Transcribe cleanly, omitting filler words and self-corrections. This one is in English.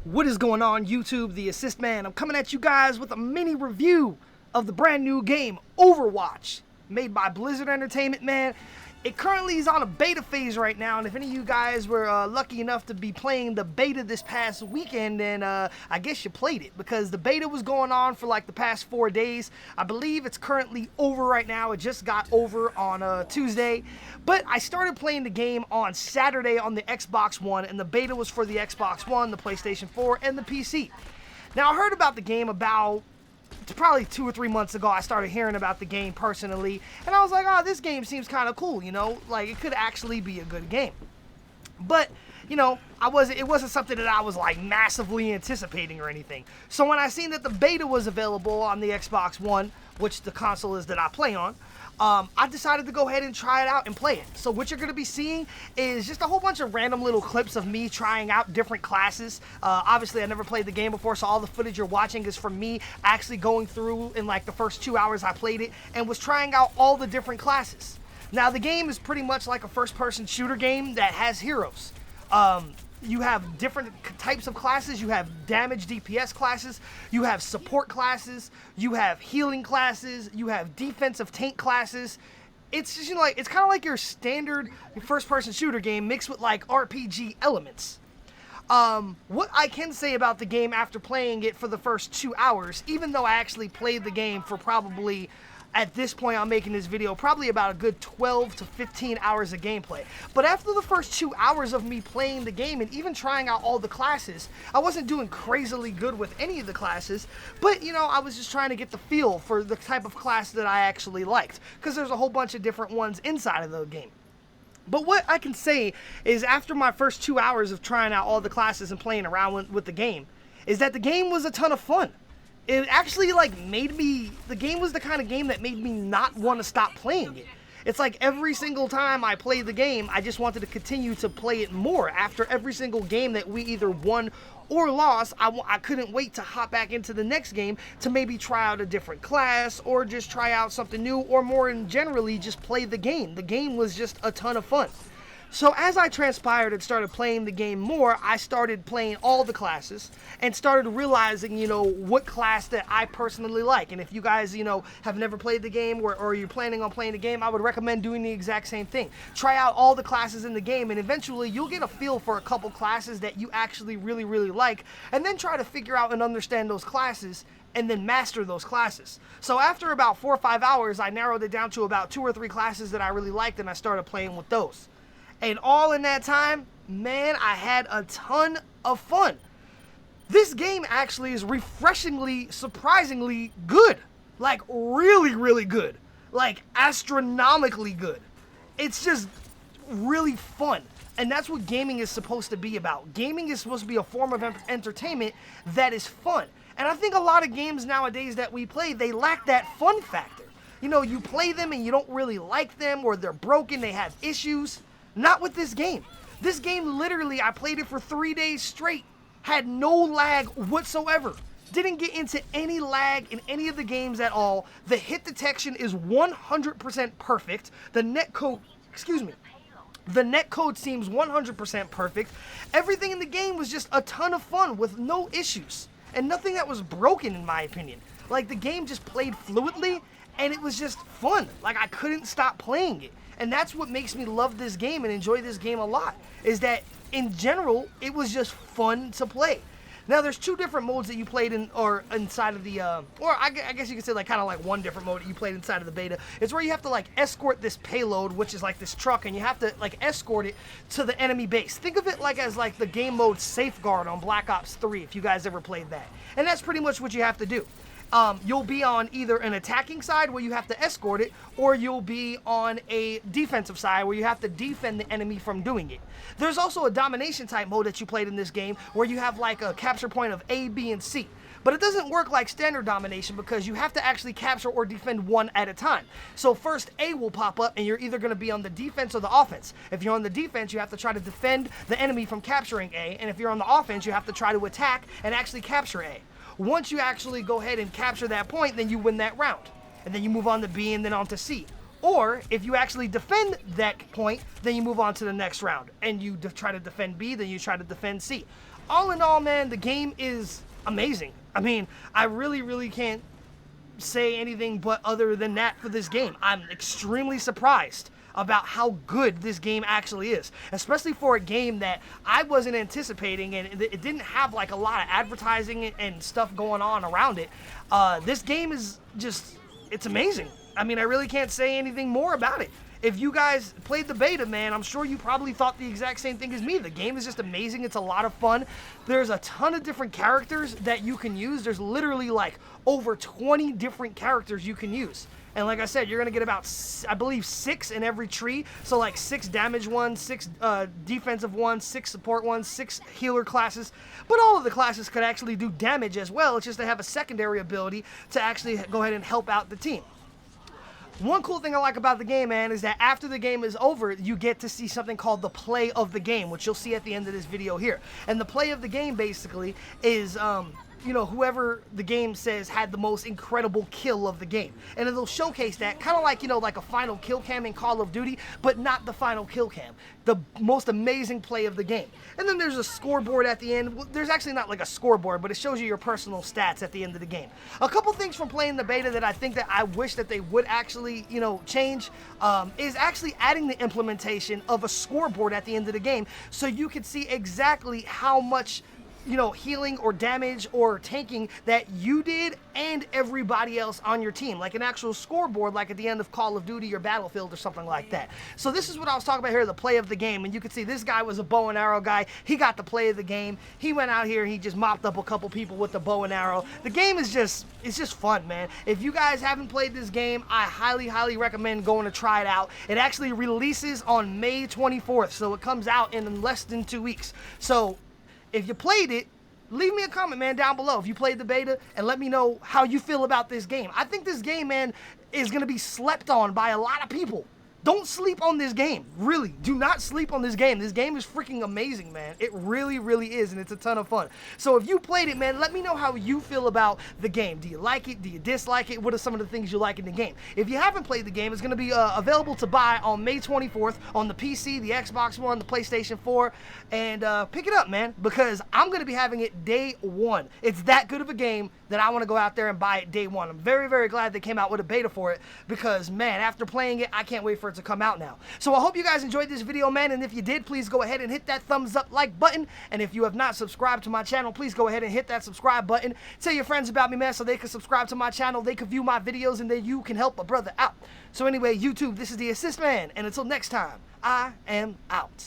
What is going on, YouTube? The Assist Man. I'm coming at you guys with a mini review of the brand new game, OverWatch, made by Blizzard Entertainment, man. It currently is on a beta phase right now, and if any of you guys were lucky enough to be playing the beta this past weekend, then I guess you played it, because the beta was going on for like the past 4 days. I believe it's currently over right now. It just got over on Tuesday, but I started playing the game on Saturday on the Xbox One, and the beta was for the Xbox One, the PlayStation 4, and the PC. Now, I heard about the game about probably 2 or 3 months ago. I started hearing about the game personally, and I was like, oh, this game seems kind of cool, you know, like it could actually be a good game. But, you know, it wasn't something that I was like massively anticipating or anything. So when I seen that the beta was available on the Xbox One, which the console is that I play on, I decided to go ahead and try it out and play it. So what you're going to be seeing is just a whole bunch of random little clips of me trying out different classes. Obviously, I never played the game before, so all the footage you're watching is from me actually going through in like the first 2 hours I played it and was trying out all the different classes. Now, the game is pretty much like a first-person shooter game that has heroes. You have different types of classes. You have damage DPS classes, you have support classes, you have healing classes, you have defensive tank classes. It's just, you know, like, it's kind of like your standard first-person shooter game mixed with like RPG elements. What I can say about the game after playing it for the first 2 hours, even though I actually played the game for probably, at this point I'm making this video, probably about a good 12 to 15 hours of gameplay. But after the first 2 hours of me playing the game and even trying out all the classes, I wasn't doing crazily good with any of the classes, but, you know, I was just trying to get the feel for the type of class that I actually liked, because there's a whole bunch of different ones inside of the game. But what I can say is, after my first 2 hours of trying out all the classes and playing around with the game, is that the game was a ton of fun. It actually like the game was the kind of game that made me not want to stop playing it. It's like every single time I played the game, I just wanted to continue to play it more. After every single game that we either won or lost, I couldn't wait to hop back into the next game to maybe try out a different class or just try out something new, or more generally just play the game. The game was just a ton of fun. So as I transpired and started playing the game more, I started playing all the classes and started realizing, you know, what class that I personally like. And if you guys, you know, have never played the game or you're planning on playing the game, I would recommend doing the exact same thing. Try out all the classes in the game, and eventually you'll get a feel for a couple classes that you actually really, really like, and then try to figure out and understand those classes and then master those classes. So after about 4 or 5 hours, I narrowed it down to about 2 or 3 classes that I really liked, and I started playing with those. And all in that time, man, I had a ton of fun. This game actually is refreshingly, surprisingly good. Like, really, really good. Like, astronomically good. It's just really fun. And that's what gaming is supposed to be about. Gaming is supposed to be a form of entertainment that is fun. And I think a lot of games nowadays that we play, they lack that fun factor. You know, you play them and you don't really like them, or they're broken, they have issues. Not with this game. This game, literally, I played it for 3 days straight. Had no lag whatsoever. Didn't get into any lag in any of the games at all. The hit detection is 100% perfect. The netcode seems 100% perfect. Everything in the game was just a ton of fun with no issues. And nothing that was broken, in my opinion. Like, the game just played fluidly, and it was just fun. Like, I couldn't stop playing it. And that's what makes me love this game and enjoy this game a lot, is that in general, it was just fun to play. Now, there's 2 different modes that you played in, or inside of the, or I guess you could say like kind of like one different mode that you played inside of the beta. It's where you have to like escort this payload, which is like this truck, and you have to like escort it to the enemy base. Think of it like as like the game mode Safeguard on Black Ops 3, if you guys ever played that. And that's pretty much what you have to do. You'll be on either an attacking side where you have to escort it, or you'll be on a defensive side where you have to defend the enemy from doing it. There's also a domination type mode that you played in this game where you have like a capture point of A, B, and C. But it doesn't work like standard domination, because you have to actually capture or defend one at a time. So first A will pop up, and you're either going to be on the defense or the offense. If you're on the defense, you have to try to defend the enemy from capturing A, and if you're on the offense, you have to try to attack and actually capture A. Once you actually go ahead and capture that point, then you win that round. And then you move on to B and then on to C. Or if you actually defend that point, then you move on to the next round. And you try to defend B, then you try to defend C. all in all, man, the game is amazing. I mean, I really can't say anything but other than that for this game. I'm extremely surprised about how good this game actually is, especially for a game that I wasn't anticipating, and it didn't have like a lot of advertising and stuff going on around it. This game is just, it's amazing. I mean, I really can't say anything more about it. If you guys played the beta, man, I'm sure you probably thought the exact same thing as me. The game is just amazing. It's a lot of fun. There's a ton of different characters that you can use. There's literally like over 20 different characters you can use. And like I said, you're going to get about, I believe, 6 in every tree. So like 6 damage ones, 6 defensive ones, 6 support ones, 6 healer classes. But all of the classes could actually do damage as well. It's just they have a secondary ability to actually go ahead and help out the team. One cool thing I like about the game, man, is that after the game is over, you get to see something called the play of the game, which you'll see at the end of this video here. And the play of the game basically is, you know, whoever the game says had the most incredible kill of the game. And it'll showcase that, kind of like, you know, like a final kill cam in Call of Duty, but not the final kill cam. The most amazing play of the game. And then there's a scoreboard at the end. Well, there's actually not like a scoreboard, but it shows you your personal stats at the end of the game. A couple things from playing the beta that I think that I wish that they would actually, you know, change is actually adding the implementation of a scoreboard at the end of the game, so you can see exactly how much, you know, healing or damage or tanking that you did and everybody else on your team, like an actual scoreboard, like at the end of Call of Duty or Battlefield or something like that. So this is what I was talking about here, the play of the game. And you can see this guy was a bow and arrow guy. He got the play of the game. He went out here, he just mopped up a couple people with the bow and arrow. The game is just, it's just fun, man. If you guys haven't played this game, I highly recommend going to try it out. It actually releases on May 24th, so it comes out in less than 2 weeks. So if you played it, leave me a comment, man, down below if you played the beta, and let me know how you feel about this game. I think this game, man, is going to be slept on by a lot of people. Don't sleep on this game. Really, do not sleep on this game. This game is freaking amazing, man. It really is, and it's a ton of fun. So if you played it, man, let me know how you feel about the game. Do you like it? Do you dislike it? What are some of the things you like in the game? If you haven't played the game, it's going to be available to buy on May 24th on the PC, the Xbox One, the PlayStation 4, and pick it up, man, because I'm going to be having it day one. It's that good of a game that I want to go out there and buy it day one. I'm very glad they came out with a beta for it because, man, after playing it, I can't wait for it to come out now. So I hope you guys enjoyed this video, man, and if you did, please go ahead and hit that thumbs up like button, and if you have not subscribed to my channel, please go ahead and hit that subscribe button. Tell your friends about me, man, so they can subscribe to my channel, they can view my videos, and then you can help a brother out. So anyway, YouTube, this is the Assist Man, and until next time, I am out.